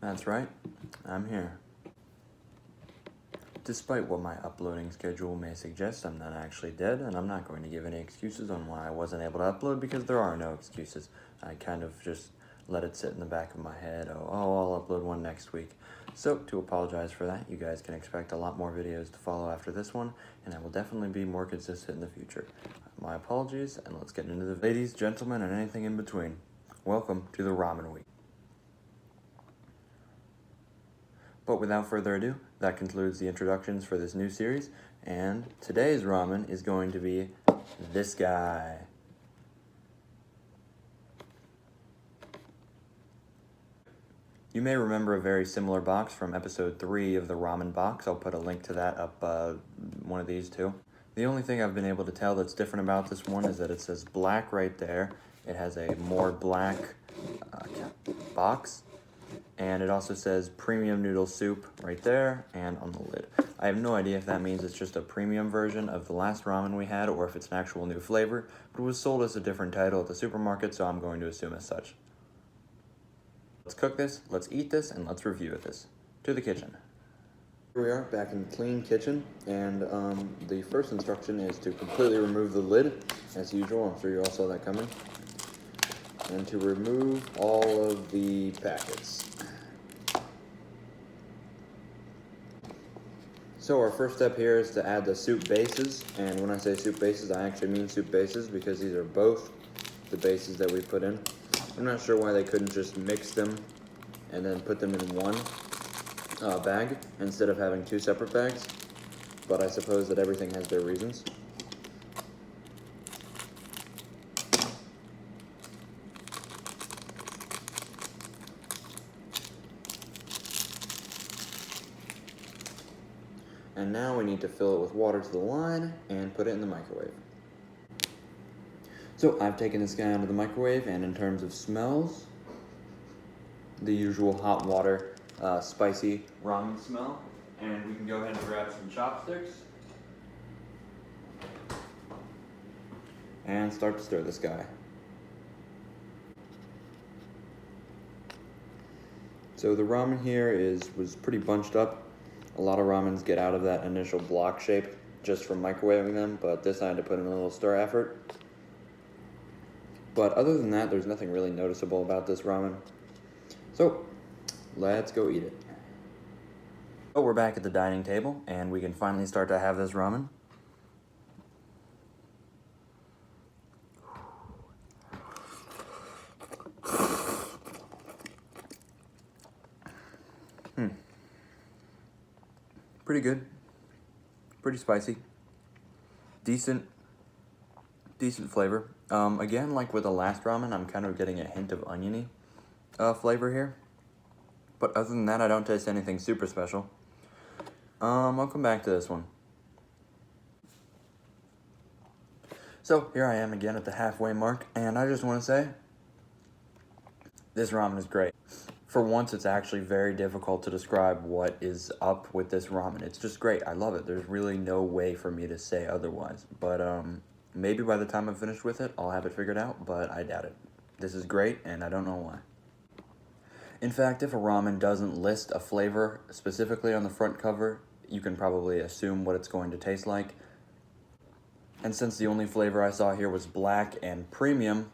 That's right, I'm here. Despite what my uploading schedule may suggest, I'm not actually dead, and I'm not going to give any excuses on why I wasn't able to upload, because there are no excuses. I kind of just let it sit in the back of my head, I'll upload one next week. So, to apologize for that, you guys can expect a lot more videos to follow after this one, and I will definitely be more consistent in the future. My apologies, and let's get into the ladies, gentlemen, and anything in between. Welcome to the Ramen Week. But without further ado, that concludes the introductions for this new series, and today's ramen is going to be this guy. You may remember a very similar box from episode 3 of the ramen box. I'll put a link to that up one of these two. The only thing I've been able to tell that's different about this one is that it says black right there. It has a more black box. And it also says premium noodle soup right there and on the lid. I have no idea if that means it's just a premium version of the last ramen we had or if it's an actual new flavor, but it was sold as a different title at the supermarket, so I'm going to assume as such. Let's cook this, let's eat this, and let's review this. To the kitchen. Here we are back in the clean kitchen, and the first instruction is to completely remove the lid, as usual. I'm sure you all saw that coming. And to remove all of the packets. So our first step here is to add the soup bases, and when I say soup bases, I actually mean soup bases because these are both the bases that we put in. I'm not sure why they couldn't just mix them and then put them in one bag instead of having two separate bags, but I suppose that everything has their reasons. And now we need to fill it with water to the line and put it in the microwave. So I've taken this guy out of the microwave, and in terms of smells, the usual hot water, spicy ramen smell. And we can go ahead and grab some chopsticks and start to stir this guy. So the ramen here was pretty bunched up. A lot of ramens get out of that initial block shape just from microwaving them, but this I had to put in a little stir effort. But other than that, there's nothing really noticeable about this ramen. So, let's go eat it. Oh, we're back at the dining table, and we can finally start to have this ramen. Pretty good. Pretty spicy. Decent flavor. Again, like with the last ramen, I'm kind of getting a hint of oniony flavor here. But other than that, I don't taste anything super special. I'll come back to this one. So, here I am again at the halfway mark, and I just want to say, this ramen is great. For once, it's actually very difficult to describe what is up with this ramen. It's just great. I love it. There's really no way for me to say otherwise. But maybe by the time I'm finished with it, I'll have it figured out, but I doubt it. This is great, and I don't know why. In fact, if a ramen doesn't list a flavor specifically on the front cover, you can probably assume what it's going to taste like. And since the only flavor I saw here was black and premium,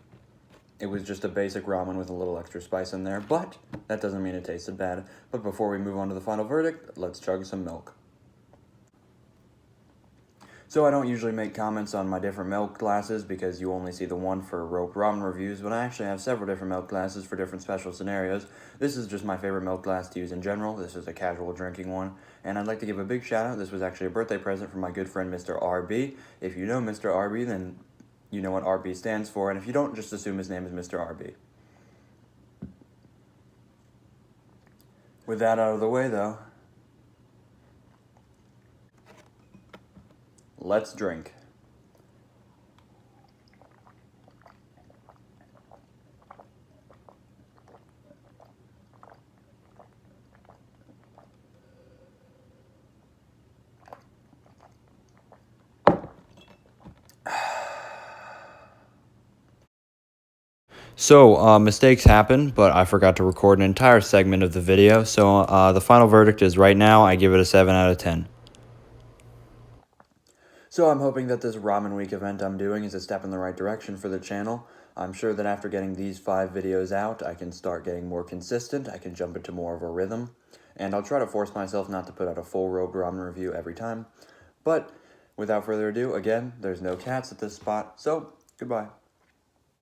it was just a basic ramen with a little extra spice in there, but that doesn't mean it tasted bad. But before we move on to the final verdict, let's chug some milk. So I don't usually make comments on my different milk glasses because you only see the one for rope ramen reviews, but I actually have several different milk glasses for different special scenarios. This is just my favorite milk glass to use in general. This is a casual drinking one, and I'd like to give a big shout out. This was actually a birthday present from my good friend Mr. RB. If you know Mr. RB, then you know what RB stands for, and if you don't, just assume his name is Mr. RB. With that out of the way, though, let's drink. So, mistakes happen, but I forgot to record an entire segment of the video, so the final verdict is right now I give it a 7 out of 10. So I'm hoping that this Ramen Week event I'm doing is a step in the right direction for the channel. I'm sure that after getting these 5 videos out, I can start getting more consistent, I can jump into more of a rhythm, and I'll try to force myself not to put out a full robed ramen review every time. But without further ado, again, there's no cats at this spot, so goodbye.